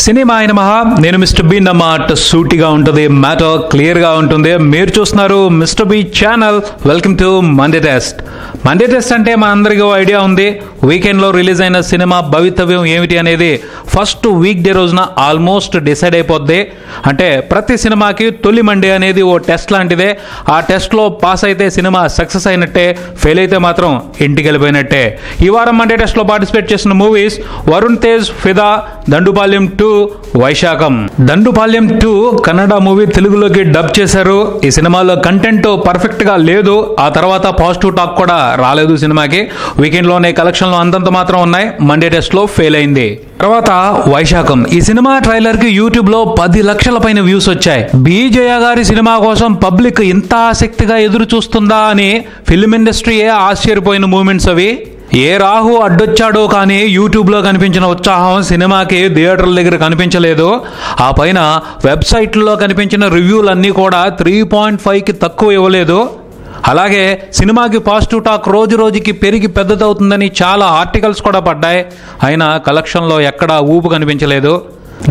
Cinema అయిన మహా నేను మిస్టర్ బి అన్నమాట. సూటిగా ఉంటుంది, మ్యాటర్ క్లియర్ గా ఉంటుంది. మీరు చూస్తున్నారు Mister B channel. Welcome to Monday test. Monday test అంటే మా అందరికీ ఐడియా ఉంది. వీకెండ్ లో రిలీజ్ అయిన సినిమా భవితవ్యం ఏమిటి అనేది ఫస్ట్ వీక్ డే రోజున ఆల్మోస్ట్ డిసైడ్ అయిపోద్ది. అంటే ప్రతి సినిమాకి తొలి మండే అనేది ఓ టెస్ట్ లాంటిదే. ఆ టెస్ట్ లో పాస్ అయితే సినిమా సక్సెస్ అయినట్టే, ఫెయిల్ అయితే మాత్రం ఇంటికి వెళ్ళిపోయినట్టే. ఈ వారం మండే టెస్ట్ లో పార్టిసిపేట్ చేసిన మూవీస్ వరుణ్ తేజ్ ఫిదా, దండుపాల్యం 2, వైశాఖం. దండుపాల్యం 2 కన్నడ మూవీ తెలుగులోకి డబ్ చేశారు. ఈ సినిమాలో కంటెంట్ పర్ఫెక్ట్ గా లేదు. ఆ తర్వాత పాజిటివ్ టాక్ కూడా రాలేదు సినిమాకి. వీకెండ్ లోనే కలెక్షన్ లో అంతంత మాత్రం ఉన్నాయి. మండే టెస్ట్ లో ఫెయిల్ అయింది. తర్వాత వైశాఖం. ఈ సినిమా ట్రైలర్ కి యూట్యూబ్ లో 10 లక్షల పైన వ్యూస్ వచ్చాయి. బి జయ గారి సినిమా కోసం పబ్లిక్ ఇంత ఆసక్తిగా ఎదురు చూస్తుందా అని ఫిల్మ్ ఇండస్ట్రీయే ఆశ్చర్యపోయిన మూమెంట్స్ అవి. ఏ రాహు అడ్డొచ్చాడో కానీ యూట్యూబ్ లో కనిపించిన ఉత్సాహం సినిమాకి థియేటర్ల దగ్గర కనిపించలేదు. ఆ పైన వెబ్సైట్లో కనిపించిన రివ్యూలన్నీ కూడా 3.5కి తక్కువ ఇవ్వలేదు. అలాగే సినిమాకి పాజిటివ్ టాక్ రోజు రోజుకి పెరిగి పెద్దదవుతుందని చాలా ఆర్టికల్స్ కూడా పడ్డాయి. అయినా కలెక్షన్లో ఎక్కడా ఊపు కనిపించలేదు.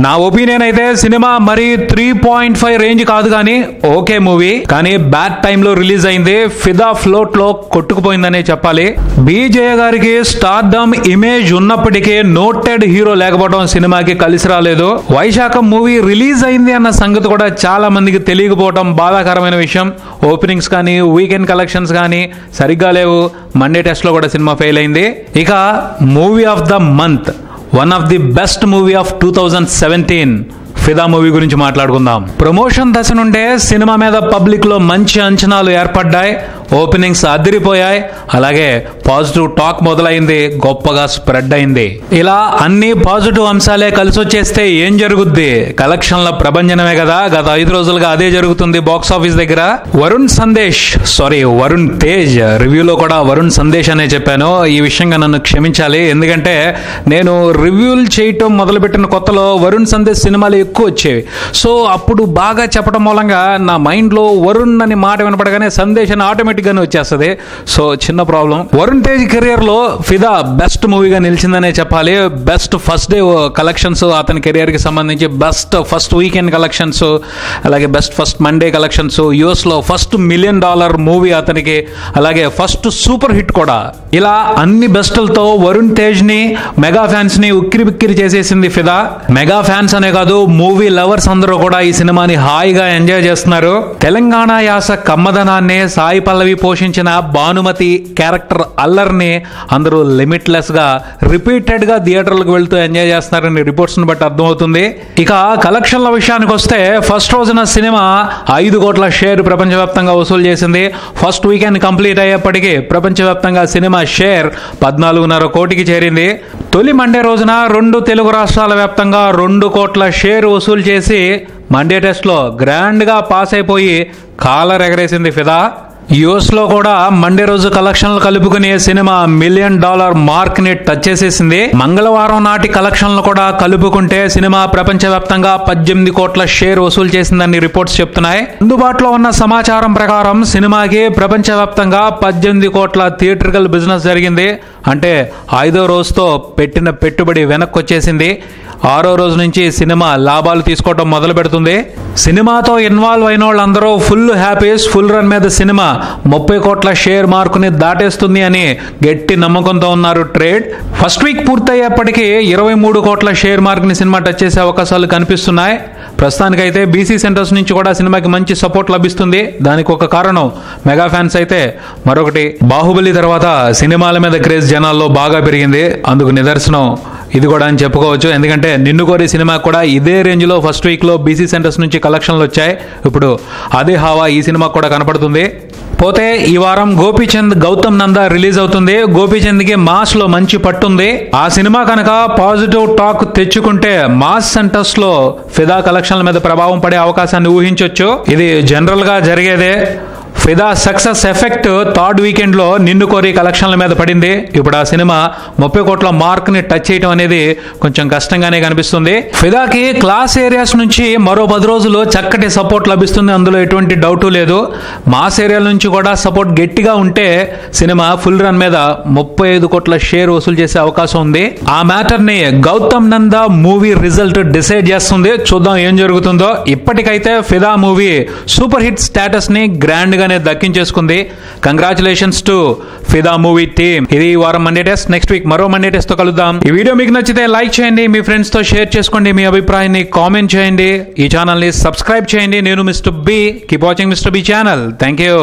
నా ఒపీనియన్ అయితే సినిమా మరి 3.5 రేంజ్ కాదు కానీ ఓకే మూవీ. కానీ బ్యాడ్ టైంలో రిలీజ్ అయింది. ఫిదా ఫ్లోట్ లో కొట్టుకుపోయిందనే చెప్పాలి. బి జయ గారికి స్టార్డమ్ ఇమేజ్ ఉన్నప్పటికీ నోటెడ్ హీరో లేకపోవడం సినిమాకి కలిసి రాలేదు. వైశాఖం మూవీ రిలీజ్ అయింది అన్న సంగతి కూడా చాలా మందికి తెలియకపోవడం బాధాకరమైన విషయం. ఓపెనింగ్స్ కానీ వీకెండ్ కలెక్షన్స్ కానీ సరిగ్గా లేవు. మండే టెస్ట్ లో కూడా సినిమా ఫెయిల్ అయింది. ఇక movie of the month, one of the best movie of 2017 ఫిదా మూవీ గురించి మాట్లాడుకుందాం. ప్రమోషన్ దశ నుండే సినిమా మీద పబ్లిక్ లో మంచి అంచనాలు ఏర్పడ్డాయి. ఓపెనింగ్స్ అదిరిపోయాయి. అలాగే పాజిటివ్ టాక్ మొదలైంది, గొప్పగా స్ప్రెడ్ అయింది. ఇలా అన్ని పాజిటివ్ అంశాలే కలిసి వచ్చేస్తే ఏం జరుగుద్ది? కలెక్షన్ల ప్రభంజనమే కదా. గత 5 రోజులుగా అదే జరుగుతుంది బాక్స్ ఆఫీస్ దగ్గర. వరుణ్ తేజ్ రివ్యూలో కూడా వరుణ్ సందేశ్ అనే చెప్పాను. ఈ విషయంగా నన్ను క్షమించాలి. ఎందుకంటే నేను రివ్యూలు చేయటం మొదలుపెట్టిన కొత్తలో వరుణ్ సందేశ్ సినిమాలు ఎక్కువ వచ్చేవి. సో అప్పుడు బాగా చెప్పడం మూలంగా నా మైండ్ లో వరుణ్ అని మాట వినపడగానే సందేశ్ అని ఆటోమేటిక్ గానే వచ్చేస్తుంది. సో చిన్న ప్రాబ్లం. వరుణ్ తేజ్ కెరియర్ లో ఫిదా బెస్ట్ మూవీగా నిలిచిందనే చెప్పాలి. బెస్ట్ ఫస్ట్ డే కలెక్షన్స్ అతని కెరియర్ కి సంబంధించి, బెస్ట్ ఫస్ట్ వీకెండ్ కలెక్షన్స్, అలాగే best first Monday collections, US లో ఫస్ట్ $1 మిలియన్ మూవీ అతనికి, అలాగే ఫస్ట్ సూపర్ హిట్ కూడా. ఇలా అన్ని బెస్టులతో వరుణ్ తేజ్ ని, మెగా ఫ్యాన్స్ ని ఉక్కిరి బిక్కిరి చేసేసింది ఫిదా. మెగా ఫ్యాన్స్ అనే కాదు, మూవీ లవర్స్ అందరూ కూడా ఈ సినిమాని హాయిగా ఎంజాయ్ చేస్తున్నారు. తెలంగాణ యాస కమ్మదనాన్ని సాయి పల్లవి పోషించిన భానుమతి క్యారెక్టర్ అల్లర్ని అందరూ లిమిట్లెస్ గా రిపీటెడ్ గా థియేటర్లకు వెళ్తూ ఎంజాయ్ చేస్తున్నారని రిపోర్ట్స్ ని బట్టి అర్థమవుతుంది. ఇక కలెక్షన్ల విషయానికి వస్తే ఫస్ట్ రోజున సినిమా 5 కోట్ల షేర్ ప్రపంచవ్యాప్తంగా వసూలు చేసింది. ఫస్ట్ వీకెండ్ కంప్లీట్ అయ్యేప్పటికీ ప్రపంచవ్యాప్తంగా సినిమా షేర్ 14.5 కోటికి చేరింది. తొలి మండే రోజున 2 తెలుగు రాష్ట్రాల వ్యాప్తంగా 2 కోట్ల షేర్ వసూలు చేసి మండే టెస్ట్ లో గ్రాండ్ గా పాస్ అయిపోయి కాలర్ ఎగరేసింది ఫిదా. యుఎస్ లో కూడా మండే రోజు కలెక్షన్లు కలుపుకుని సినిమా $1 మిలియన్ మార్క్ ని టచ్ చేసేసింది. మంగళవారం నాటి కలెక్షన్లు కూడా కలుపుకుంటే సినిమా ప్రపంచవ్యాప్తంగా 18 కోట్ల షేర్ వసూలు చేసిందని రిపోర్ట్స్ చెప్తున్నాయి. అందుబాటులో ఉన్న సమాచారం ప్రకారం సినిమాకి ప్రపంచవ్యాప్తంగా 18 కోట్ల థియేట్రికల్ బిజినెస్ జరిగింది. అంటే 5వ రోజుతో పెట్టిన పెట్టుబడి వెనక్కి వచ్చేసింది. 6వ రోజు నుంచి సినిమా లాభాలు తీసుకోవడం మొదలు పెడుతుంది. సినిమాతో ఇన్వాల్వ్ అయిన వాళ్ళందరూ ఫుల్ హ్యాపీస్. ఫుల్ రన్ మీద సినిమా 30 కోట్ల షేర్ మార్కుని దాటేస్తుంది అని గట్టి నమ్మకంతో ఉన్నారు ట్రేడ్. ఫస్ట్ వీక్ పూర్తయ్యేప్పటికీ 23 కోట్ల షేర్ మార్క్ ని సినిమా టచ్ చేసే అవకాశాలు కనిపిస్తున్నాయి. ప్రస్తుతానికైతే బీసీ సెంటర్స్ నుంచి కూడా సినిమాకి మంచి సపోర్ట్ లభిస్తుంది. దానికి ఒక కారణం మెగా ఫ్యాన్స్ అయితే మరొకటి బాహుబలి తర్వాత సినిమాల మీద క్రేజ్ జనాల్లో బాగా పెరిగింది. అందుకు నిదర్శనం ఇది కూడా అని చెప్పుకోవచ్చు. ఎందుకంటే నిన్ను కోరి సినిమా కూడా ఇదే రేంజ్ లో ఫస్ట్ వీక్ లో బీసీ సెంటర్స్ నుంచి కలెక్షన్లు వచ్చాయి. ఇప్పుడు అదే హావా ఈ సినిమా కూడా కనపడుతుంది. పోతే ఈ వారం గోపీచంద్ గౌతమ్ నందా రిలీజ్ అవుతుంది. గోపీచంద్ కి మాస్ లో మంచి పట్టుంది. ఆ సినిమా కనుక పాజిటివ్ టాక్ తెచ్చుకుంటే మాస్ సెంటర్స్ లో ఫిదా కలెక్షన్ల మీద ప్రభావం పడే అవకాశాన్ని ఊహించవచ్చు. ఇది జనరల్ గా జరిగేదే. ఫిదా సక్సెస్ ఎఫెక్ట్ థర్డ్ వీకెండ్ లో నిన్ను కోరి కలెక్షన్ల మీద పడింది. ఇప్పుడు ఆ సినిమా 30 కోట్ల మార్క్ ని టచ్ చేయడం అనేది కొంచెం కష్టంగానే కనిపిస్తుంది. ఫిదాకి క్లాస్ ఏరియాస్ నుంచి మరో 10 రోజులు చక్కటి సపోర్ట్ లభిస్తుంది, అందులో ఎటువంటి డౌట్ లేదు. మాస్ ఏరియాల నుంచి కూడా సపోర్ట్ గట్టిగా ఉంటే సినిమా ఫుల్ రన్ మీద 35 కోట్ల షేర్ వసూలు చేసే అవకాశం ఉంది. ఆ మ్యాటర్ ని Gautam Nanda movie result decide చేస్తుంది. చూద్దాం ఏం జరుగుతుందో. ఇప్పటికైతే Fidaa movie super hit status ని గ్రాండ్ గానే దక్కించేసుకుంది. Congratulations to Fidaa movie team. ఇది ఈ వారం మండే టెస్ట్. నెక్స్ట్ వీక్ మరో మండే టెస్ట్ తో కలుద్దాం. ఈ వీడియో మీకు నచ్చితే లైక్ చేయండి, మీ ఫ్రెండ్స్ తో షేర్ చేసుకోండి, మీ అభిప్రాయాన్ని కామెంట్ చేయండి, ఈ ఛానల్ ని సబ్స్క్రైబ్ చేయండి. నేను Mister B. Keep watching Mister B channel. Thank you.